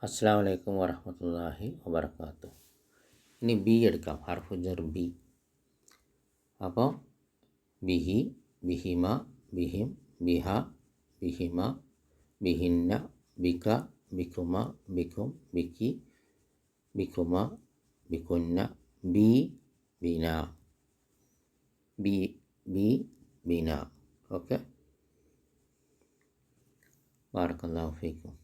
അസ്സലാമു അലൈക്കും വറഹ്മത്തുള്ളാഹി വബറകാതുഹു. ഇനി ബി എടുക്കാം, ഹർഫുജർ ബി. അപ്പോൾ ബിഹി, ബിഹിമ, ബിഹിം, ബിഹ, ബിഹിമ, ബിഹിന്ന, ബിക, ബികുമ, ബികും, ബിക്കി, ബികുമ, ബികുന്ന, B, Bina, B, B, Bina. Okay, ബാറക്കല്ലാഹു ഫീക്കും.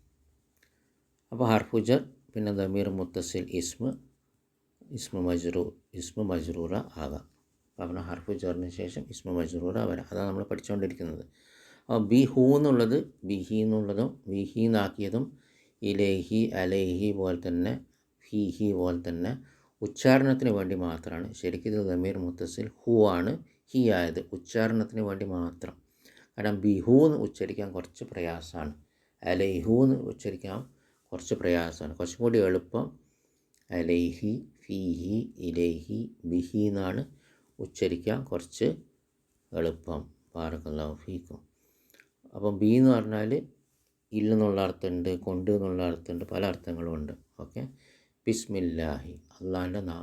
അപ്പോൾ ഹർഫുജർ, പിന്നെ ദമീർ മുത്തസിൽ, ഇസ്മ മജ്റൂറ ആകാം. അപ്പോൾ ഹർഫുജറിന് ശേഷം ഇസ്മ മജ്റൂറ വരാം. അതാണ് നമ്മൾ പഠിച്ചുകൊണ്ടിരിക്കുന്നത്. അപ്പോൾ ബിഹു എന്നുള്ളത് ബിഹി എന്നുള്ളതും വിഹി എന്നാക്കിയതും ഇലേഹി, അലേഹി പോലെ തന്നെ ഫീഹി പോലെ തന്നെ ഉച്ചാരണത്തിന് വേണ്ടി മാത്രമാണ്. ശരിക്കും ഇത് ദമീർ മുത്തസിൽ ഹു ആണ് ഹി ആയത്, ഉച്ചാരണത്തിന് വേണ്ടി മാത്രം. കാരണം ബിഹു എന്ന് ഉച്ചരിക്കാൻ കുറച്ച് പ്രയാസമാണ്, അലേഹു എന്ന് ഉച്ചരിക്കാൻ കുറച്ച് പ്രയാസമാണ്. കുറച്ചും കൂടി എളുപ്പം അലൈഹി, ഫീഹി, ഇലൈഹി, ബിഹി എന്നാണ് ഉച്ചരിക്കാൻ കുറച്ച് എളുപ്പം. ബാറക്കല്ലാഹു ഫീക്കും. അപ്പം ബി എന്ന് പറഞ്ഞാൽ ഇല്ലെന്നുള്ള അർത്ഥമുണ്ട്, കൊണ്ട് എന്നുള്ള അർത്ഥമുണ്ട്, പല അർത്ഥങ്ങളും ഉണ്ട്. ഓക്കെ, ബിസ്മില്ലാഹി,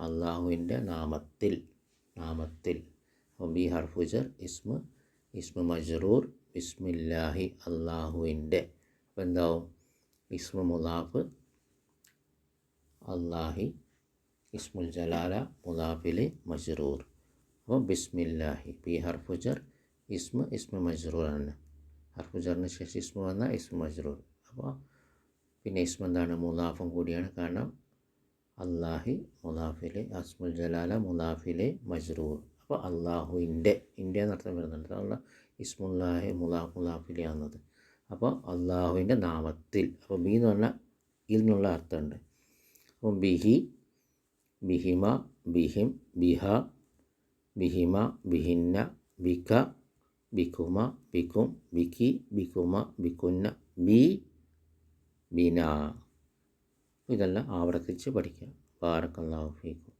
അള്ളാഹുവിൻ്റെ നാമത്തിൽ. അപ്പം ബി ഹർഫുജർ ഇസ്മ മജ്റൂർ, ബിസ്മില്ലാഹി, അള്ളാഹുവിൻ്റെ. അപ്പോൾ എന്താവും? ഇസ്മ മുലാഫ് അല്ലാഹി, ഇസ്മുൽ ജലാല മുലാഫിൽ മജ്റൂർ. അപ്പോൾ ബിസ്മില്ലാഹി, ബി ഹർഫുജർ ഇസ്മ മജ്റൂറാണ്. ഹർഫുജറിന് ശേഷം ഇസ്മ വന്നാൽ ഇസ്മ മജ്റൂർ. അപ്പോൾ പിന്നെ ഇസ്മ എന്താണ്? മുലാഫും കൂടിയാണ്. കാരണം അല്ലാഹി മുലാഫിൽ, ഇസ്മുൽ ജലാല മുലാഫിൽ മജ്റൂർ. അപ്പോൾ അള്ളാഹുവിൻ്റെ, ഇന്ത്യ എന്നർത്ഥം വരുന്നുണ്ട്. അല്ല, ഇസ്മുല്ലാഹി മുലാഫിലാണെന്നത്. അപ്പോൾ അള്ളാഹുവിൻ്റെ നാമത്തിൽ. അപ്പോൾ ബി എന്ന് പറഞ്ഞാൽ ഇതിനുള്ള അർത്ഥമുണ്ട്. അപ്പം ബിഹി, ബിഹിമ, ബിഹിം, ബിഹ, ബിഹിമ, ബിഹിന്ന, ബിക, ബികുമ, ബികും, ബിക്കി, ബികുമ, ബികുന്ന, ബി, ബിന. ഇതെല്ലാം ആവർത്തിച്ച് പഠിക്കുക. ബാറക്കല്ലാഹു ഫീക്കും.